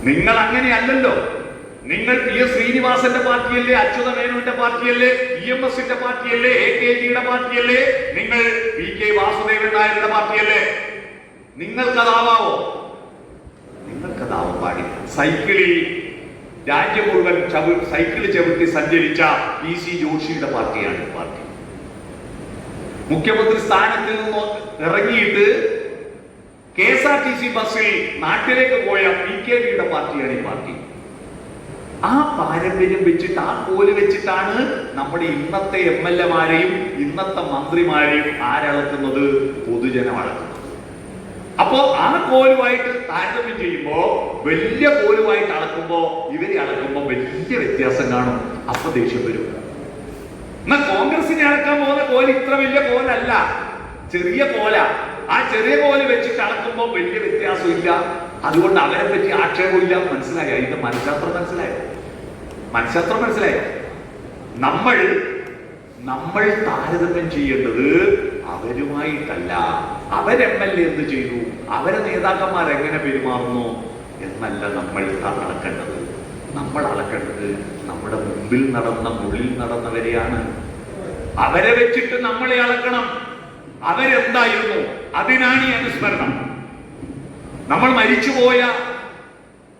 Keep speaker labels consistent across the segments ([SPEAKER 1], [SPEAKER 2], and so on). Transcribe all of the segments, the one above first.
[SPEAKER 1] നിങ്ങൾ അങ്ങനെയല്ലല്ലോ. നിങ്ങൾ PS ശ്രീനിവാസന്റെ പാർട്ടിയല്ലേ, അച്യുത മേനോന്റെ പാർട്ടിയല്ലേ, EMSന്റെ പാർട്ടിയല്ലേ, AKGയുടെ പാർട്ടിയല്ലേ, നിങ്ങൾ PK വാസുദേവൻ നായരുടെ പാർട്ടിയല്ലേ? നിങ്ങൾക്കതാവാവോ? നിങ്ങൾക്കതാവാൻ പാടില്ല. സൈക്കിളിൽ രാജ്യം മുഴുവൻ സൈക്കിൾ ചവിട്ടി സഞ്ചരിച്ച PC ജോഷിയുടെ പാർട്ടിയാണ് ഈ പാർട്ടി. മുഖ്യമന്ത്രി സ്ഥാനത്തിൽ നിന്ന് ഇറങ്ങിയിട്ട് KSRTC ബസ്സിൽ നാട്ടിലേക്ക് പോയ PKVയുടെ പാർട്ടിയാണ് ഈ പാർട്ടി. ആ പാരമ്പര്യം വെച്ചിട്ട്, ആ കോല് വെച്ചിട്ടാണ് നമ്മുടെ ഇന്നത്തെ MLA-മാരെയും ഇന്നത്തെ മന്ത്രിമാരെയും ആരളക്കുന്നത്? പൊതുജനം അളക്കുന്നത്. അപ്പോ ആ കോലുമായിട്ട് താരതമ്യം ചെയ്യുമ്പോ, വലിയ കോലുമായിട്ട് അളക്കുമ്പോ, ഇവരെ അളക്കുമ്പോ വലിയ വ്യത്യാസം കാണും. അപ്പൊ ദേഷ്യം വരും. എന്നാൽ കോൺഗ്രസിനെ അളക്കാൻ പോകുന്ന കോല് ഇത്ര വലിയ കോലല്ല, ചെറിയ കോല. ആ ചെറിയ കോല് വെച്ചിട്ട് അളക്കുമ്പോ വലിയ വ്യത്യാസമില്ല. അതുകൊണ്ട് അവരെ പറ്റി ആക്ഷേപമില്ല. മനസ്സിലായോ? ഇതിന്റെ മനഃശാസ്ത്രം മനസ്സിലായോ? മനഃശാസ്ത്രം മനസ്സിലായോ? നമ്മൾ താരതമ്യം ചെയ്യേണ്ടത് അവരുമായിട്ടല്ല. MLA എന്ത് ചെയ്തു, അവരെ നേതാക്കന്മാർ എങ്ങനെ പെരുമാറുന്നു എന്നല്ല നമ്മൾ അളക്കേണ്ടത്. നമ്മൾ അളക്കേണ്ടത് നമ്മുടെ മുമ്പിൽ നടന്ന, ഉള്ളിൽ നടന്നവരെയാണ്. അവരെ വെച്ചിട്ട് നമ്മളെ അളക്കണം. അവരെന്തായിരുന്നു? അതിനാണ് ഈ അനുസ്മരണം. നമ്മൾ മരിച്ചുപോയ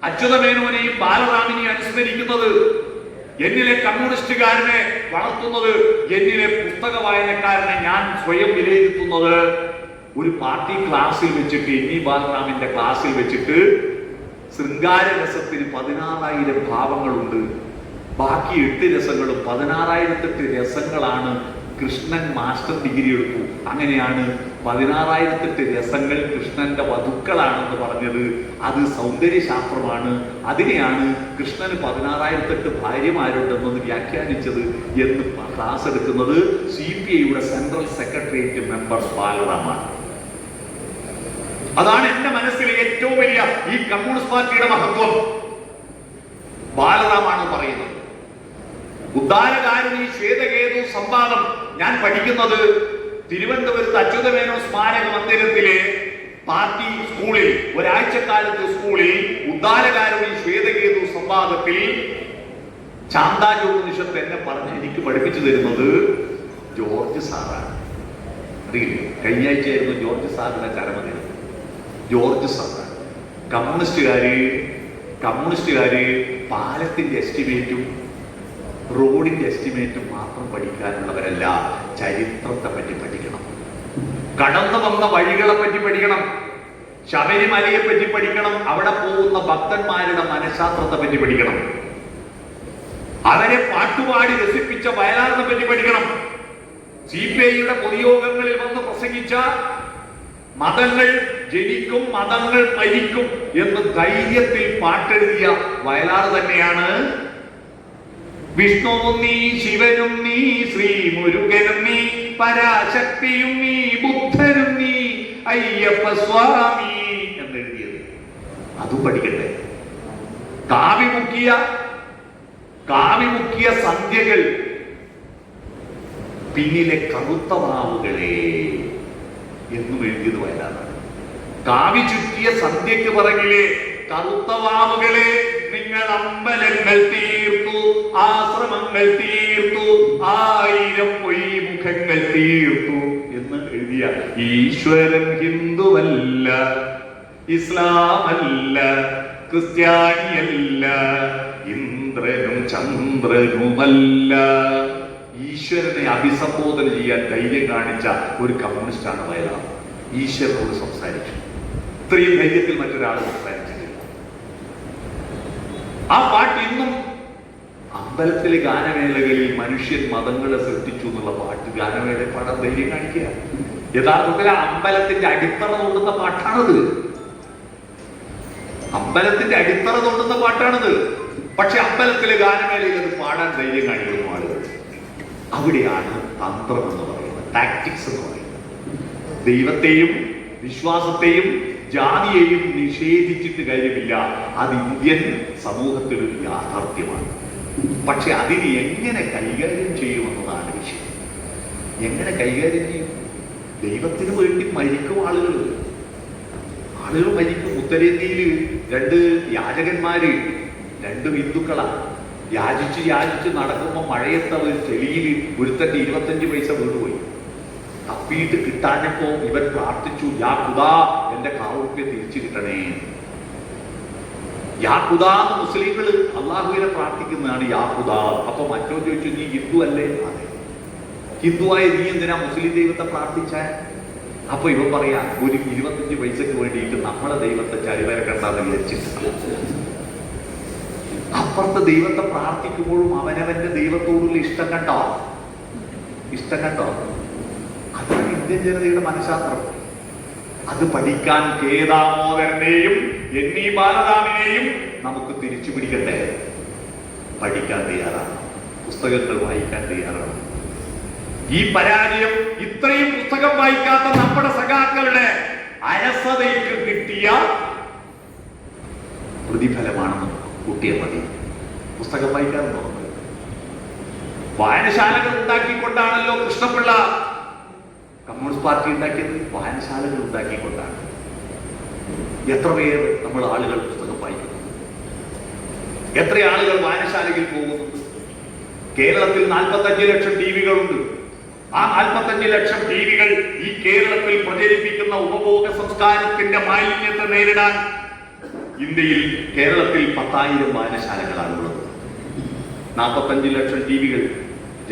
[SPEAKER 1] അച്യുത മേനോനെയും ബാലറാമിനെയും അനുസ്മരിക്കുന്നത്, എന്നിലെ കമ്മ്യൂണിസ്റ്റുകാരനെ വളർത്തുന്നത്, എന്നിലെ പുസ്തക വായനക്കാരനെ ഞാൻ സ്വയം വിലയിരുത്തുന്നത് ഒരു പാർട്ടി ക്ലാസ്സിൽ വെച്ചിട്ട്, ബാലറാമിന്റെ ക്ലാസ്സിൽ വെച്ചിട്ട് ശൃംഗാര രസത്തിന് 16,000 ഭാവങ്ങളുണ്ട്. ബാക്കി 8 രസങ്ങളും 16,008 രസങ്ങളാണ്. കൃഷ്ണൻ മാസ്റ്റർ ഡിഗ്രി എടുത്തു. അങ്ങനെയാണ് 16,008 രസങ്ങൾ കൃഷ്ണന്റെ വധുക്കളാണെന്ന് പറഞ്ഞത്. അത് സൗന്ദര്യശാസ്ത്രമാണ്. അതിനെയാണ് കൃഷ്ണന് 16,008 ഭാര്യമാരുണ്ടെന്നത് വ്യാഖ്യാനിച്ചത് എന്ന് ക്ലാസ് എടുക്കുന്നത് CPIയുടെ സെൻട്രൽ സെക്രട്ടേറിയറ്റ് മെമ്പർ ബാലറാമാണ്. അതാണ് എന്റെ മനസ്സിലെ ഏറ്റവും വലിയ ഈ കമ്മ്യൂണിസ്റ്റ് പാർട്ടിയുടെ മഹത്വം. ബാലറാമാണ് പറയുന്നത്. ഉദ്ധാരകാരുണി ശ്വേതകേതു സംവാദം ഞാൻ പഠിക്കുന്നത് തിരുവനന്തപുരത്ത് അച്യുതമേനോ സ്മാരക മന്ദിരത്തിലെ പാർട്ടി സ്കൂളിൽ, ഒരാഴ്ചക്കാലത്ത് സ്കൂളിൽ ഉദ്ധാരകാരുണി ശ്വേതകേതു സംവാദത്തിൽ ചാന്താജോപനിഷത്ത് എന്നെ പറഞ്ഞ് എനിക്ക് പഠിപ്പിച്ചു തരുന്നത് ജോർജ് സാറാണ്. അറിയില്ലേ? കഴിഞ്ഞ ആഴ്ചയായിരുന്നു ജോർജ് സാറിന്റെ ചരമദിനം. ജോർജ് സാറാണ്. കമ്മ്യൂണിസ്റ്റുകാര് പാലത്തിന്റെ എസ്റ്റിമേറ്റും റോഡിന്റെ എസ്റ്റിമേറ്റും മാത്രം പഠിക്കാനുള്ളവരല്ല, ചരിത്രത്തെ പറ്റി പഠിക്കണം. കടന്നു വന്ന വഴികളെ പറ്റി പഠിക്കണം. ശബരിമലയെ പറ്റി പഠിക്കണം. അവിടെ പോകുന്ന ഭക്തന്മാരുടെ മനഃശാസ്ത്രത്തെ പറ്റി പഠിക്കണം. അവരെ പാട്ടുപാടി രസിപ്പിച്ച വയലാറിനെ പറ്റി പഠിക്കണം. CPIയുടെ പൊതുയോഗങ്ങളിൽ വന്ന് പ്രസംഗിച്ച മതങ്ങൾ ജനിക്കും, മതങ്ങൾ മരിക്കും എന്ന് ധൈര്യത്തിൽ പാട്ടെഴുതിയ വയലാർ തന്നെയാണ് വിഷ്ണുവും നീ, ശിവനും നീ, ശ്രീ മുരുകനും നീ, പരാശക്തിയും നീ, ബുദ്ധനും നീ, അയ്യപ്പ സ്വാമി എന്നെഴുതിയത്. അതും പഠിക്കട്ടെ. കാവിമുക്കിയ സന്ധ്യകൾ, പിന്നിലെ കറുത്ത വാവുകളെ എന്നും എഴുതിയത് വയലാറാണ്. കാവി ചുറ്റിയ സന്ധ്യക്ക് പറകിലെ കറുത്ത വാവുകളെ, നിങ്ങൾ അമ്പലങ്ങൾ തീർത്തു, ആശ്രമങ്ങൾ തീർത്തു, 1000 പൊയ്മുഖങ്ങൾ തീർത്തു എന്ന് എഴുതിയ ഈശ്വരൻ ഹിന്ദുവല്ല, ഇസ്ലാമല്ല, ക്രിസ്ത്യാനിയല്ല, ഇന്ദ്രനും ചന്ദ്രനുമല്ല. ഈശ്വരനെ അഭിസംബോധന ചെയ്യാൻ ധൈര്യം കാണിച്ച ഒരു കമ്മ്യൂണിസ്റ്റാണ് വയലാർ. ഈശ്വരനോട് സംസാരിച്ചു. ഇത്രയും ധൈര്യത്തിൽ മറ്റൊരാൾ സംസാരിച്ചിട്ടില്ല. ആ പാട്ട് ഇന്നും അമ്പലത്തിലെ ഗാനമേളകളിൽ മനുഷ്യൻ മതങ്ങളെ സൃഷ്ടിച്ചു എന്നുള്ള പാട്ട് ഗാനമേള പാടാൻ ധൈര്യം കാണിക്കുക. യഥാർത്ഥത്തിൽ അമ്പലത്തിന്റെ അടിത്തറ തോണ്ടുന്ന പാട്ടാണത്. അമ്പലത്തിന്റെ അടിത്തറ തോണ്ടുന്ന പാട്ടാണത്. പക്ഷെ അമ്പലത്തിലെ ഗാനമേളയിൽ അത് പാടാൻ ധൈര്യം കാണിക്കുന്ന ആളുകൾ. അവിടെയാണ് തന്ത്രം എന്ന് പറയുന്നത്, ടാക്ടിക്സ് എന്ന് പറയുന്നത്. ദൈവത്തെയും വിശ്വാസത്തെയും ജാതിയെയും നിഷേധിച്ചിട്ട് കാര്യമില്ല. അത് ഇന്ത്യൻ സമൂഹത്തിലൊരു യാഥാർത്ഥ്യമാണ്. പക്ഷെ അതിനെ എങ്ങനെ കൈകാര്യം ചെയ്യുമെന്നതാണ് വിഷയം. എങ്ങനെ കൈകാര്യം ചെയ്യും? ദൈവത്തിന് വേണ്ടി മരിക്കും ആളുകൾ മരിക്കും. ഉത്തരേന്ത്യയിൽ രണ്ട് യാചകന്മാര്, രണ്ട് ഹിന്ദുക്കളാ. യാചിച്ച് നടക്കുമ്പോൾ മഴയത്ത് അവർ ചെളിയിൽ ഒരുത്തന്റെ 25 പൈസ വീണുപോയി. തപ്പിയിട്ട് കിട്ടാഞ്ഞപ്പോ ഇവൻ പ്രാർത്ഥിച്ചു, യാ ഖുദാ എന്റെ കാവുപ്യ തിരിച്ചു കിട്ടണേ. യാ ഖുദാ എന്ന് മുസ്ലിങ്ങൾ അള്ളാഹുവിനെ പ്രാർത്ഥിക്കുന്നതാണ് യാ ഖുദാ. അപ്പൊ മറ്റോ ചോദിച്ചു, നീ ഹിന്ദു അല്ലേ? അതെ. ഹിന്ദുവായ നീ എന്തിനാ മുസ്ലിം ദൈവത്തെ പ്രാർത്ഥിച്ച? അപ്പൊ ഇവ പറയാ, ഒരു 25 പൈസക്ക് വേണ്ടിയിട്ട് നമ്മളെ ദൈവത്തെ ചരിവരെ കണ്ടാന്ന് വിചാരിച്ചിട്ടില്ല. അപ്പുറത്തെ ദൈവത്തെ പ്രാർത്ഥിക്കുമ്പോഴും അവനവന്റെ ദൈവത്തോടുള്ള ഇഷ്ടം കണ്ടോ? അതാണ് ഇന്ത്യൻ ജനതയുടെ മനഃശാസ്ത്രം. അത് പഠിക്കാൻ കേദാമോദരനെയും എന്നീ ബാലരാമിനെയും നമുക്ക് തിരിച്ചു പിടിക്കട്ടെ. പഠിക്കാൻ തയ്യാറാണ്, പുസ്തകങ്ങൾ വായിക്കാൻ തയ്യാറാണ്. ഈ പരാജയം ഇത്രയും പുസ്തകം വായിക്കാത്ത നമ്മുടെ സഖാക്കളുടെ അലസതയ്ക്ക് കിട്ടിയ പ്രതിഫലമാണെന്ന് കൂട്ടിയ മതി. പുസ്തകം വായിക്കാറുണ്ടോ? വായനശാലകൾ ഉണ്ടാക്കിക്കൊണ്ടാണല്ലോ കൃഷ്ണപിള്ള കമ്മ്യൂണിസ്റ്റ് പാർട്ടി ഉണ്ടാക്കിയത്. വായനശാലകൾ ഉണ്ടാക്കിക്കൊണ്ടാണ്. എത്ര പേർ നമ്മൾ ആളുകൾ പുസ്തകം വായിക്കുന്നു? എത്ര ആളുകൾ വായനശാലയിൽ പോകുന്നുണ്ട്? കേരളത്തിൽ 45 ലക്ഷം ടിവികളുണ്ട്. ആ 45 ലക്ഷം ടിവികൾ ഈ കേരളത്തിൽ പ്രചരിപ്പിക്കുന്ന ഉപഭോഗ സംസ്കാരത്തിന്റെ മാലിന്യത്തെ നേരിടാൻ ഇന്ത്യയിൽ കേരളത്തിൽ 10,000 വായനശാലകളാണുള്ളത്. 45 ലക്ഷം ടിവികൾ,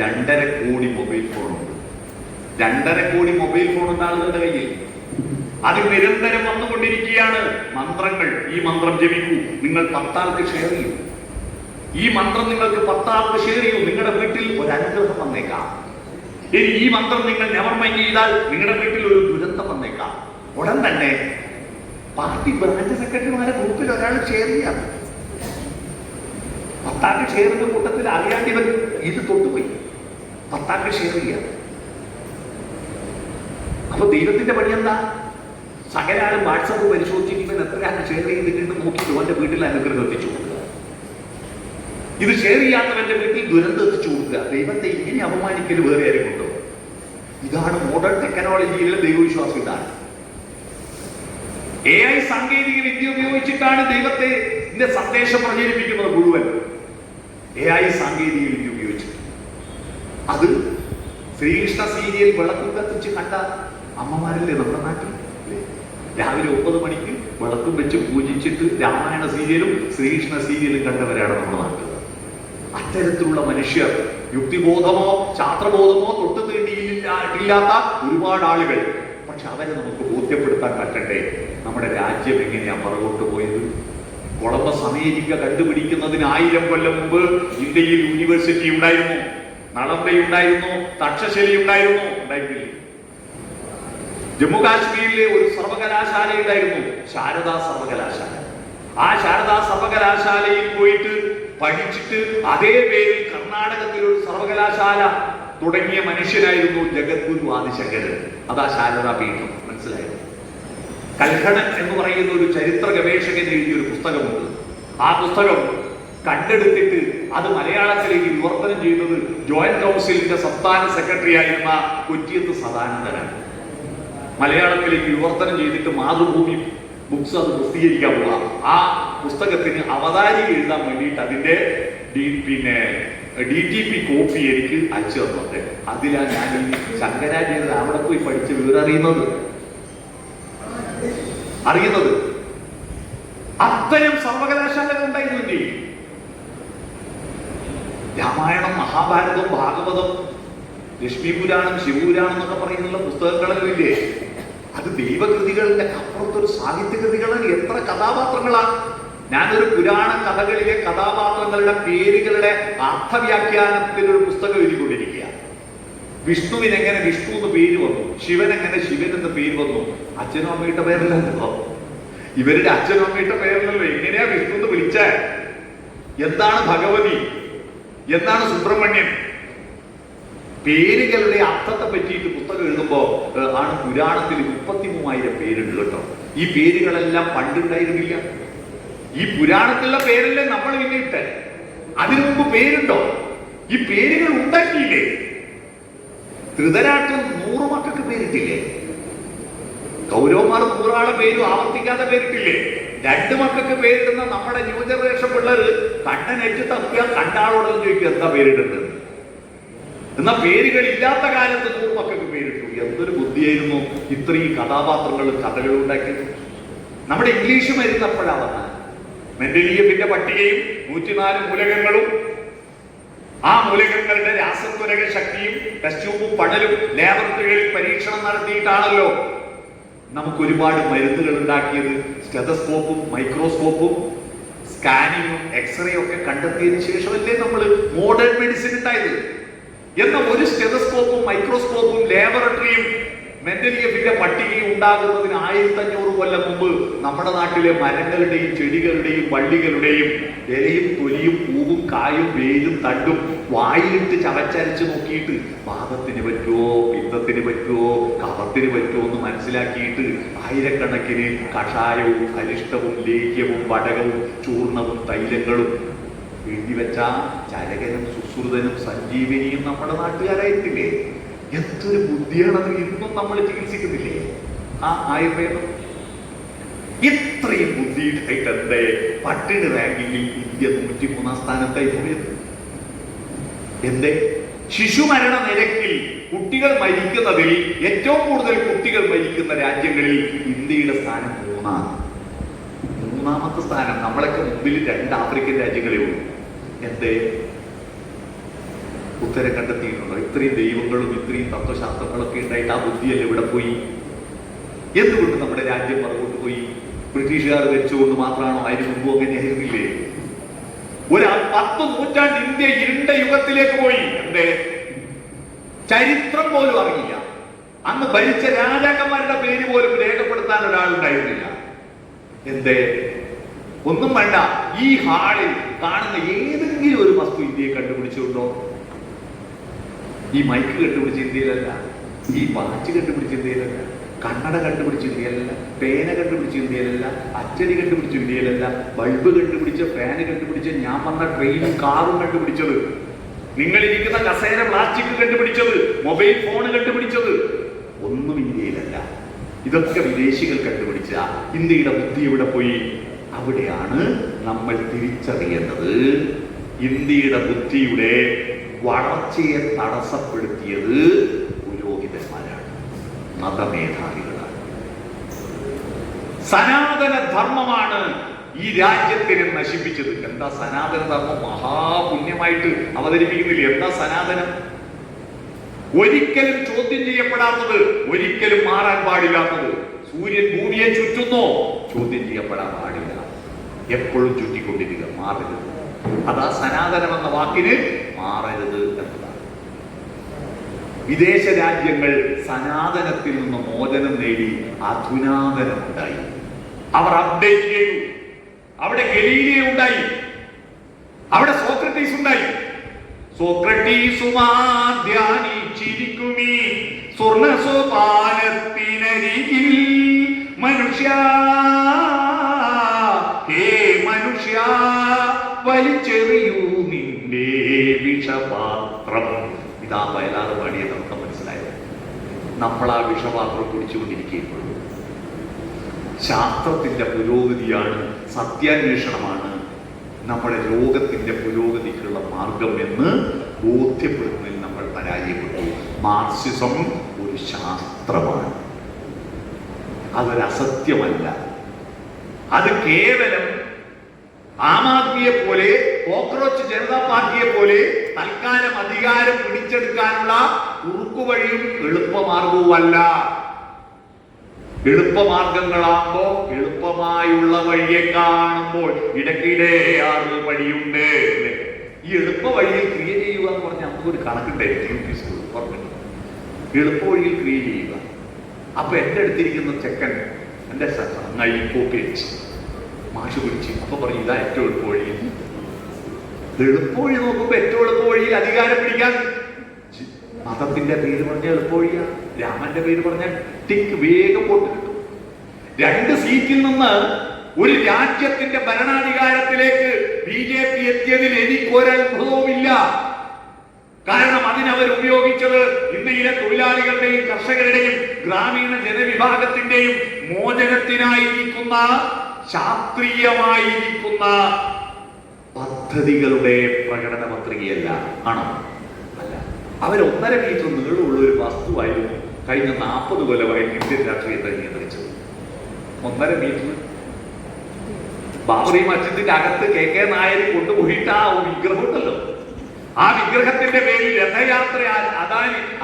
[SPEAKER 1] 2.5 കോടി മൊബൈൽ ഫോണുണ്ട്. 2.5 കോടി മൊബൈൽ ഫോണുണ്ട് ആളുകളുടെ കയ്യിൽ. അത് നിരന്തരം വന്നുകൊണ്ടിരിക്കുകയാണ് മന്ത്രങ്ങൾ. ഈ മന്ത്രം ജപിക്കൂ, നിങ്ങൾ 10 ആൾക്ക് ഷെയർ ചെയ്യൂ. ഈ മന്ത്രം നിങ്ങൾക്ക് 10 ആൾക്ക് ഷെയർ ചെയ്യൂ, നിങ്ങളുടെ വീട്ടിൽ ഒരു അനുഗ്രഹം വന്നേക്കാം. ഇനി ഈ മന്ത്രം നിങ്ങൾ നെവർ മൈൻഡ് ചെയ്താൽ നിങ്ങളുടെ വീട്ടിൽ ഒരു ദുരന്തം വന്നേക്കാം. ഉടൻ തന്നെ പാർട്ടി ബ്രാഞ്ച് സെക്രട്ടറിമാരെ ഗ്രൂപ്പിൽ ഒരാൾ ഷെയർ ചെയ്യാം. 10 ആൾക്ക് ഷെയറിന്റെ കൂട്ടത്തിൽ അറിയാണ്ട് ഇവൻ ഇത് തൊട്ടുപോയി. 10 ആൾക്ക് ഷെയർ ചെയ്യാം. അപ്പൊ ദൈവത്തിന്റെ പണി എന്താ? സകലാലും വാട്സാപ്പ് പരിശോധിച്ചിട്ട് ഇവൻ എത്ര ആൾക്ക് ഷെയർ ചെയ്തിട്ടുണ്ട് നോക്കിയിട്ട് അവന്റെ വീട്ടിൽ അനുഗ്രഹം എത്തിച്ചു കൊടുക്കുക. ഇത് ഷെയർ ചെയ്യാത്തവന്റെ വീട്ടിൽ ദുരന്തം എത്തിച്ചു കൊടുക്കുക. ദൈവത്തെ ഇങ്ങനെ അപമാനിക്കൽ വേറെ ആരും കൊണ്ടോ? ഇതാണ് മോഡേൺ ടെക്നോളജിയിലെ ദൈവവിശ്വാസം. ഇതാണ് AI സാങ്കേതിക വിദ്യ ഉപയോഗിച്ചിട്ടാണ് ദൈവത്തെ സന്ദേശം പ്രചരിപ്പിക്കുന്നത് മുഴുവൻ. AI സാങ്കേതിക വിദ്യ ഉപയോഗിച്ച് അത് ശ്രീകൃഷ്ണ സീരിയൽ വിളക്കും കത്തിച്ച് കണ്ട അമ്മമാരല്ലേ നമ്മുടെ നാട്ടിൽ? രാവിലെ 9 മണിക്ക് വിളക്കും വെച്ച് പൂജിച്ചിട്ട് രാമായണ സീരിയലും ശ്രീകൃഷ്ണ സീരിയലും കണ്ടവരാണ് നമ്മുടെ നാട്ടിൽ. അത്തരത്തിലുള്ള മനുഷ്യർ, യുക്തിബോധമോ ശാസ്ത്രബോധമോ തൊട്ടു തീണ്ടിയില്ലാത്ത ഒരുപാട് ആളുകൾ. പക്ഷെ അവരെ നമുക്ക് ബോധ്യപ്പെടുത്താൻ പറ്റട്ടെ. നമ്മുടെ രാജ്യം എങ്ങനെയാ പുറകോട്ട് പോയത്? കൊളംബസ് അമേരിക്ക കണ്ടുപിടിക്കുന്നതിന് 1000 കൊല്ലം മുമ്പ് ഇന്ത്യയിൽ യൂണിവേഴ്സിറ്റി ഉണ്ടായിരുന്നു, നളന്ദയുണ്ടായിരുന്നു, തക്ഷശില ഉണ്ടായിരുന്നില്ലേ? ജമ്മു കാശ്മീരിലെ ഒരു സർവകലാശാല ഉണ്ടായിരുന്നു, ശാരദാ സർവകലാശാല. ആ ശാരദാ സർവകലാശാലയിൽ പോയിട്ട് പഠിച്ചിട്ട് അതേ പേരിൽ കർണാടകത്തിൽ ഒരു സർവകലാശാല തുടങ്ങിയ മനുഷ്യനായിരുന്നു ജഗദ്ഗുരു ആദിശങ്കരൻ. അതാ ശാരദാ പീഠം. മനസ്സിലായത്? കൽഹണൻ എന്ന് പറയുന്ന ഒരു ചരിത്ര ഗവേഷകൻ എഴുതിയ ഒരു പുസ്തകമുണ്ട്. ആ പുസ്തകം കണ്ടെടുത്തിട്ട് അത് മലയാളത്തിലേക്ക് വിവർത്തനം ചെയ്യുന്നത് ജോയിന്റ് കൗൺസിലിന്റെ സംസ്ഥാന സെക്രട്ടറി ആയിരുന്ന കൊറ്റിയത്ത് സദാനന്ദനാണ്. മലയാളത്തിലേക്ക് വിവർത്തനം ചെയ്തിട്ട് മാതൃഭൂമി ബുക്സ് അത് പ്രസിദ്ധീകരിക്കാൻ പോവാം. ആ പുസ്തകത്തിന് അവതാരിക എഴുതാൻ വേണ്ടിയിട്ട് അതിന്റെ DTP കോപ്പി എനിക്ക് അയച്ചു തന്നത്. അതിലാണ് ഞാൻ ഈ ശങ്കരാചാര്യർ അവിടെ പോയി പഠിച്ച് വിവരറിയുന്നത്. അത്തരം സർവകലാശാലകൾ ഉണ്ടായിരുന്നില്ലേ? രാമായണം, മഹാഭാരതം, ഭാഗവതം, ലക്ഷ്മി പുരാണം, ശിവപുരാണം എന്നൊക്കെ പറയുന്നുള്ള പുസ്തകങ്ങളെല്ലാം ഇല്ലേ? അത് ദൈവകൃതികളുടെ അപ്പുറത്തൊരു സാഹിത്യകൃതികളാണ്. എത്ര കഥാപാത്രങ്ങളാണ്! ഞാനൊരു പുരാണ കഥകളിലെ കഥാപാത്രങ്ങളുടെ പേരുകളുടെ അർത്ഥവ്യാഖ്യാനത്തിൽ ഒരു പുസ്തകം എഴുതിക്കൊണ്ടിരിക്കുക. വിഷ്ണുവിന് എങ്ങനെ വിഷ്ണു എന്ന് പേര് വന്നു, ശിവൻ എങ്ങനെ ശിവൻ എന്ന് പേര് വന്നു? അച്ഛനും അമ്മയുടെ പേരല്ലല്ലോ, ഇവരുടെ അച്ഛനും അമ്മയുടെ പേരല്ലല്ലോ. എങ്ങനെയാ വിഷ്ണു എന്ന് വിളിച്ചേ? എന്താണ് ഭഗവതി? എന്താണ് സുബ്രഹ്മണ്യൻ? പേരുകളുടെ അർത്ഥത്തെ പറ്റിയിട്ട് പുസ്തകം എഴുതുമ്പോ ആണ് പുരാണത്തിൽ 33,000 പേരുണ്ട് കേട്ടോ. ഈ പേരുകളെല്ലാം പണ്ടുണ്ടായിരുന്നില്ല. ഈ പുരാണത്തിലുള്ള പേരല്ലേ നമ്മൾ പിന്നിട്ട്? അതിനു മുമ്പ് പേരുണ്ടോ? ഈ പേരുകൾ ഉണ്ടാക്കിയില്ലേ? ധൃതരാഷ്ട്രൻ 100 മക്കൾക്ക് പേരിട്ടില്ലേ? കൗരവന്മാർ 100 ആളെ പേരും ആവർത്തിക്കാതെ പേരിട്ടില്ലേ? രണ്ട് മക്കൾക്ക് പേരിടുന്ന നമ്മുടെ ന്യൂ ജനറേഷൻ പിള്ളേര് കണ്ണനെറ്റ് തപ്പിയാൽ കണ്ടാളോടെന്ന് ചോദിക്കും എന്താ പേരിടുന്നത്. എന്നാ പേരുകൾ ഇല്ലാത്ത കാലത്ത് 100 മക്കൾക്ക് പേരിട്ടു. എന്തൊരു ബുദ്ധിയായിരുന്നു ഇത്രയും കഥാപാത്രങ്ങളും കഥകളും ഉണ്ടാക്കിയത്. നമ്മുടെ ഇംഗ്ലീഷ് മരുന്നപ്പോഴാ വന്ന മെൻഡലീയഫിന്റെ പട്ടികയും 104 മൂലകങ്ങളും ആ മൂലകങ്ങളുടെ രാസത്വരക ശക്തിയും ടെസ്റ്റ് ട്യൂബും പടലും ലാബറട്ടറികളിൽ പരീക്ഷണം നടത്തിയിട്ടാണല്ലോ നമുക്ക് ഒരുപാട് മരുന്നുകൾ ഉണ്ടാക്കിയത്. സ്റ്റെതസ്കോപ്പും മൈക്രോസ്കോപ്പും സ്കാനിങ്ങും എക്സ്റേയും ഒക്കെ കണ്ടെത്തിയതിനു ശേഷമല്ലേ നമ്മൾ മോഡേൺ മെഡിസിൻ ഉണ്ടായത്. എന്ന ഒരു സ്റ്റെതസ്കോപ്പും മൈക്രോസ്കോപ്പും ലാബറട്ടറിയും മെൻഡലീയഫിന്റെ പട്ടികയും ഉണ്ടാകുന്നതിന് 1500 കൊല്ലം മുമ്പ് നമ്മുടെ നാട്ടിലെ മരങ്ങളുടെയും ചെടികളുടെയും വള്ളികളുടെയും ഇലയും തൊലിയും പൂവും കായും വേലും തണ്ടും വായിലിട്ട് ചവച്ചരച്ച് നോക്കിയിട്ട് വാദത്തിന് പറ്റുമോ, പിത്തത്തിന് പറ്റുമോ, കഫത്തിന് പറ്റുമോ എന്ന് മനസ്സിലാക്കിയിട്ട് ആയിരക്കണക്കിന് കഷായവും അരിഷ്ടവും ലേഹ്യവും വടകവും ചൂർണവും തൈലങ്ങളും എഴുതിവെച്ച ചരകനും സുശ്രുതനും സഞ്ജീവനിയും നമ്മുടെ നാട്ടുകാരായിട്ടില്ലേ. എന്തൊരു ബുദ്ധിയാണത്. ഇന്നും നമ്മൾ ചികിത്സിക്കുന്നില്ലേ ആ ആയുർവേദം. ഇത്രയും ബുദ്ധിയായിട്ട് എന്തേ പട്ടിണി റാങ്കിങ്ങിൽ ഇന്ത്യ 103-ാം സ്ഥാനത്തായി പോയത്? എന്തേ? ശിശുമരണ നിരക്കിൽ കുട്ടികൾ മരിക്കുന്നതിൽ ഏറ്റവും കൂടുതൽ കുട്ടികൾ മരിക്കുന്ന രാജ്യങ്ങളിൽ ഇന്ത്യയുടെ സ്ഥാനം 3-ാമത്തെ സ്ഥാനം. നമ്മളൊക്കെ മുമ്പിൽ 2 ആഫ്രിക്കൻ രാജ്യങ്ങളേ ഉള്ളൂ. എന്തേ? ഉത്തരം കണ്ടെത്തിയിട്ടുണ്ടോ? ഇത്രയും ദൈവങ്ങളും ഇത്രയും തത്വശാസ്ത്രങ്ങളൊക്കെ ഉണ്ടായിട്ട് ആ ബുദ്ധിയല്ല ഇവിടെ പോയി. എന്തുകൊണ്ട് നമ്മുടെ രാജ്യം പുറകോട്ട് പോയി? ബ്രിട്ടീഷുകാർ ഭരിച്ചുകൊണ്ട് മാത്രമാണോ? അതിന് മുമ്പ് അങ്ങനെയായിരുന്നില്ലേ? ഒരു 10 നൂറ്റാണ്ട് ഇന്ത്യ ഇരുണ്ട യുഗത്തിലേക്ക് പോയി. എന്തേ? ചരിത്രം പോലും അറിയില്ല. അന്ന് ഭരിച്ച രാജാക്കന്മാരുടെ പേര് പോലും രേഖപ്പെടുത്താൻ ഒരാളുണ്ടായിരുന്നില്ല. എന്തേ? ഒന്നും വേണ്ട. ഈ ഹാളിൽ കാണുന്ന ഏതെങ്കിലും ഒരു വസ്തു ഇന്ത്യയെ കണ്ടുപിടിച്ചുകൊണ്ടോ? ഈ മൈക്ക് കണ്ടുപിടിച്ച ഇന്ത്യയിലല്ല, ഈ വാച്ച് കണ്ടുപിടിച്ച ഇന്ത്യയിലല്ല, കണ്ണട കണ്ടുപിടിച്ച ഇന്ത്യയിലല്ല, പേന കണ്ടുപിടിച്ച ഇന്ത്യയിലല്ല, അച്ചടി കണ്ടുപിടിച്ച ഇന്ത്യയിലല്ല, ബൾബ് കണ്ടുപിടിച്ച, ഫാന് കണ്ടുപിടിച്ച, ഞാൻ വന്ന ട്രെയിനും കാറും കണ്ടുപിടിച്ചത്, നിങ്ങളിരിക്കുന്ന കസേര പ്ലാസ്റ്റിക് കണ്ടുപിടിച്ചത്, മൊബൈൽ ഫോൺ കണ്ടുപിടിച്ചത് ഒന്നും ഇന്ത്യയിലല്ല. ഇതൊക്കെ വിദേശികൾ കണ്ടുപിടിച്ച. ഇന്ത്യയുടെ ബുദ്ധി എവിടെ പോയി? അവിടെയാണ് നമ്മൾ തിരിച്ചറിയേണ്ടത്. ഇന്ത്യയുടെ ബുദ്ധിയുടെ വളർച്ചയെ തടസ്സപ്പെടുത്തിയത് പുരോഹിതന്മാരാണ്, മതമേധാവികളാണ്. സനാതന ധർമ്മമാണ് ഈ രാജ്യത്തിനെ നശിപ്പിച്ചത്. എന്താ സനാതന ധർമ്മം? മഹാപുണ്യമായിട്ട് അവതരിപ്പിക്കുന്നില്ല. എന്താ സനാതനം? ഒരിക്കലും ചോദ്യം ചെയ്യപ്പെടാത്തത്, ഒരിക്കലും മാറാൻ പാടില്ലാത്തത്. സൂര്യൻ ഭൂമിയെ ചുറ്റുന്നോ? ചോദ്യം ചെയ്യപ്പെടാൻ പാടില്ല. എപ്പോഴും ചുറ്റിക്കൊണ്ടിരിക്കുക, മാറരുത്. അതാ സനാതനം എന്ന വാക്കിന് മാറരുത് എന്നതാണ്. വിദേശ രാജ്യങ്ങൾ സനാതനത്തിൽ നിന്ന് മോചനം നേടി അധുനാതനമുണ്ടായി. അവർ അപ്ഡേറ്റ് ചെയ്തു. അവിടെ ഗലീലിയോ ഉണ്ടായി, അവിടെ സോക്രട്ടീസ് ഉണ്ടായി. സോക്രട്ടീസുമാധ്യാനിച്ചിരിക്കുമീ സ്വർണ സോപാനത്തിനരികിൽ മനുഷ്യ, ഹേ മനുഷ്യ, വലിച്ചെറിയൂ നിന്റെ വിഷപാത്രം. ഇതാ വയലാറ് പാടിയത് നമുക്ക് മനസ്സിലായത്. നമ്മൾ ആ വിഷപാത്രം കുടിച്ചുകൊണ്ടിരിക്കുകയുള്ളൂ. ശാസ്ത്രത്തിന്റെ പുരോഗതിയാണ്, സത്യാന്വേഷണമാണ് നമ്മുടെ ലോകത്തിന്റെ പുരോഗതിക്കുള്ള മാർഗം എന്ന് ബോധ്യപ്പെടുന്നതിൽ നമ്മൾ പരാജയപ്പെട്ടു. മാർക്സിസം ഒരു ശാസ്ത്രമാണ്, അതൊരു അസത്യമല്ല. അത് കേവലം ആം ആദ്മിയെ പോലെ, കോക്രോച്ച് ജനതാ പാർട്ടിയെ പോലെ തൽക്കാലം അധികാരം പിടിച്ചെടുക്കാനുള്ള കുറുക്കുവഴിയും എളുപ്പമാർഗവുമല്ല. എളുപ്പമാർഗങ്ങളാകുമ്പോ എളുപ്പമായുള്ള വഴിയെ കാണുമ്പോൾ ഇടയ്ക്കിടെ 6 വഴിയുണ്ട്. ഈ എളുപ്പ വഴിയിൽ ക്രിയ ചെയ്യുക എന്ന് പറഞ്ഞാൽ നമുക്കൊരു കണക്കുണ്ടായിരുന്നു. UP സ്കൂൾ പറഞ്ഞിട്ട് എളുപ്പ വഴിയിൽ ക്രിയ ചെയ്യുക. അപ്പൊ എന്റെ അടുത്തിരിക്കുന്ന ചെക്കൻ എന്റെ പോക്കറ്റ് മാഷ് പിടിച്ച് അപ്പൊ പറയും ഇതാ ഏറ്റവും എളുപ്പ വഴി. എളുപ്പവഴി നോക്കുമ്പോ ഏറ്റവും എളുപ്പ വഴിയിൽ അധികാരം പിടിക്കാൻ മതത്തിന്റെ പേര് പറഞ്ഞ എളുപ്പവഴിയാണ്. രാമന്റെ പേര് പറഞ്ഞാൽ ടിക്ക് വേഗം വോട്ട് കിട്ടും. 2 സീറ്റിൽ നിന്ന് ഒരു രാജ്യത്തിന്റെ ഭരണാധികാരത്തിലേക്ക് BJP എത്തിയതിൽ എനിക്കൊരത്ഭുതവുമില്ല. കാരണം അതിനവർ ഉപയോഗിച്ചത് ഇന്ത്യയിലെ തൊഴിലാളികളുടെയും കർഷകരുടെയും ഗ്രാമീണ ജനവിഭാഗത്തിന്റെയും മോചനത്തിനായിരിക്കുന്ന ശാസ്ത്രീയമായിരിക്കുന്ന പദ്ധതികളുടെ പ്രകടന പത്രികയല്ല. ആണോ? അല്ല. അവർ 1.5 മീറ്റർ നീളമുള്ള ഒരു വസ്തുവായിരുന്നു കഴിഞ്ഞ 40 കൊല്ലമായിട്ട് ഇന്ത്യൻ രാഷ്ട്രീയത്തെ നിയന്ത്രിച്ചത്. 1.5 മീറ്റർ. ബാബറി മസ്ജിദിന്റെ അകത്ത് കെ നായർ കൊണ്ടുപോയിട്ട് ആ വിഗ്രഹം ഉണ്ടല്ലോ, ആ വിഗ്രഹത്തിന്റെ പേരിൽ രഥയാത്ര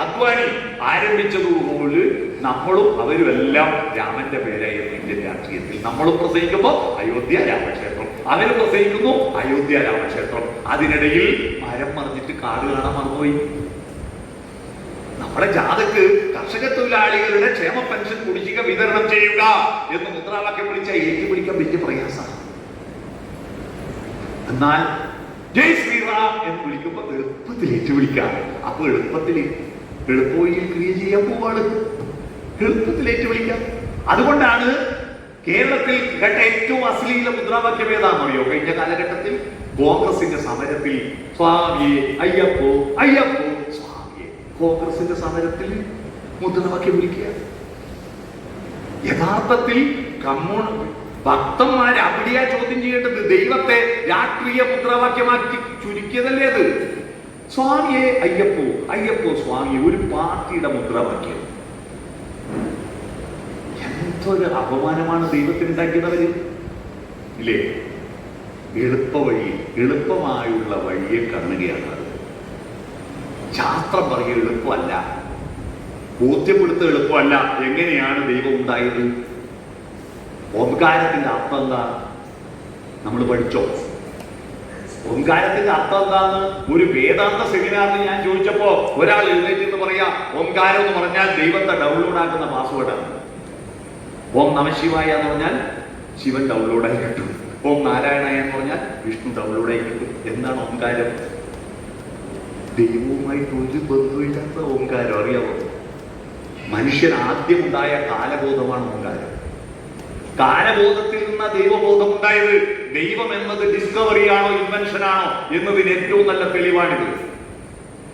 [SPEAKER 1] അദ്വാനി ആരംഭിച്ചതുപോലെ നമ്മളും അവരും എല്ലാം രാമന്റെ പേരായിരുന്നു ഇന്ത്യൻ രാഷ്ട്രീയത്തിൽ. നമ്മളും പ്രസംഗിക്കുമ്പോൾ അയോധ്യ രാമക്ഷേത്രം, അവരും പ്രസംഗിക്കുന്നു അയോധ്യ രാമക്ഷേത്രം. അതിനിടയിൽ മരം മറിഞ്ഞിട്ട് കാട് കാണാൻ മറന്നുപോയി. നമ്മുടെ ജാഥക്ക് കർഷക തൊഴിലാളികളുടെ ക്ഷേമ പെൻഷൻ കുടിശ്ശിക വിതരണം ചെയ്യുക എന്ന് മുദ്രാവാക്യം വിളിച്ചാൽ ഏറ്റുപിടിക്കാൻ വലിയ പ്രയാസമാണ്. എന്നാൽ ജയ് ശ്രീറാം എന്ന് വിളിക്കുമ്പോൾ എളുപ്പത്തിൽ ഏറ്റുപിടിക്കാം. അപ്പൊ എളുപ്പവഴിയിൽ ക്രിയ ചെയ്യാൻ പോവാണ്, എളുപ്പത്തിൽ ഏറ്റുപിടിക്കാം. അതുകൊണ്ടാണ് കേരളത്തിൽ കേട്ട ഏറ്റവും അശ്ലീല മുദ്രാവാക്യം ഏതാണെന്നറിയോ? കഴിഞ്ഞ കാലഘട്ടത്തിൽ കോൺഗ്രസിന്റെ സമരത്തിൽ സ്വാമിയെ അയ്യപ്പോ അയ്യപ്പോ സ്വാമിയെ, കോൺഗ്രസിന്റെ സമരത്തിൽ മുദ്രാവാക്യം വിളിക്കുക. യഥാർത്ഥത്തിൽ ഭക്തന്മാരെ അവിടെയാ ചോദ്യം ചെയ്യേണ്ടത്. ദൈവത്തെ രാഷ്ട്രീയ മുദ്രാവാക്യമാക്കി ചുരുക്കിയതല്ലേ അത്? സ്വാമിയെ അയ്യപ്പോ അയ്യപ്പോ സ്വാമിയെ ഒരു പാർട്ടിയുടെ മുദ്രാവാക്യം. എന്തൊരു അപമാനമാണ് ദൈവത്തിനുണ്ടാക്കിയവര്, ഇല്ലേ? എളുപ്പമായുള്ള വഴിയെ കാണുകയാണ് അത്. ശാസ്ത്രം പറയുക എളുപ്പമല്ല, ബോധ്യപ്പെടുത്ത എളുപ്പമല്ല. എങ്ങനെയാണ് ദൈവം ഉണ്ടായത്? ഓംകാരത്തിന്റെ അർത്ഥം എന്താ? നമ്മൾ പഠിച്ചോ? ഓംകാരത്തിന്റെ അർത്ഥം എന്താന്ന് ഒരു വേദാന്ത സെമിനാറിൽ ഞാൻ ചോദിച്ചപ്പോ ഒരാൾ എഴുന്നേറ്റ് എന്ന് പറയാ, ഓംകാരം എന്ന് പറഞ്ഞാൽ ദൈവത്തെ ഡൗൺലോഡ് ആക്കുന്ന പാസ്വേഡാണ്. ഓം നമശിവായ എന്ന് പറഞ്ഞാൽ ശിവൻ ഡൗൺലോഡായി കിട്ടും. ഓം നാരായണായ എന്ന് പറഞ്ഞാൽ വിഷ്ണു ഡൗൺലോഡായി കിട്ടും. എന്താണ് ഓംകാരം? ദൈവവുമായിട്ട് ഒരു ബന്ധമില്ലാത്ത ഓംകാരം. അറിയാമോ? മനുഷ്യൻ ആദ്യം ഉണ്ടായ കാലബോധമാണ് ഓംകാരം. കാലബോധത്തിൽ നിന്ന് ദൈവബോധം ഉണ്ടായത്. ദൈവം എന്നത് ഡിസ്കവറിയാണോ ഇൻവെൻഷൻ ആണോ എന്നതിന് ഏറ്റവും നല്ല തെളിവാണിത്.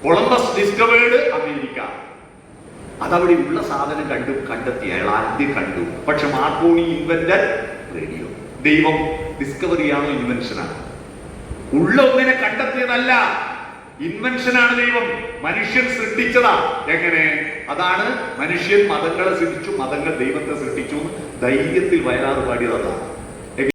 [SPEAKER 1] Columbus discovered America. അതവിടെ ഉള്ള സാധനം കണ്ടെത്തി, അയാൾ ആദ്യം കണ്ടു. പക്ഷെ മാർക്കോണി ഇൻവെന്റഡ് റേഡിയോ. ദൈവം ഡിസ്കവറിയാണോ ഇൻവെൻഷനാണോ? ഉള്ള ഒന്നിനെ കണ്ടെത്തിയതല്ല, ഇൻവെൻഷനാണ് ദൈവം. മനുഷ്യൻ സൃഷ്ടിച്ചതാ. എങ്ങനെ? അതാണ് മനുഷ്യൻ മതങ്ങളെ സൃഷ്ടിച്ചു, മതങ്ങൾ ദൈവത്തെ സൃഷ്ടിച്ചു. ധൈര്യത്തിൽ വയലാറ് പാടിയതാണ്.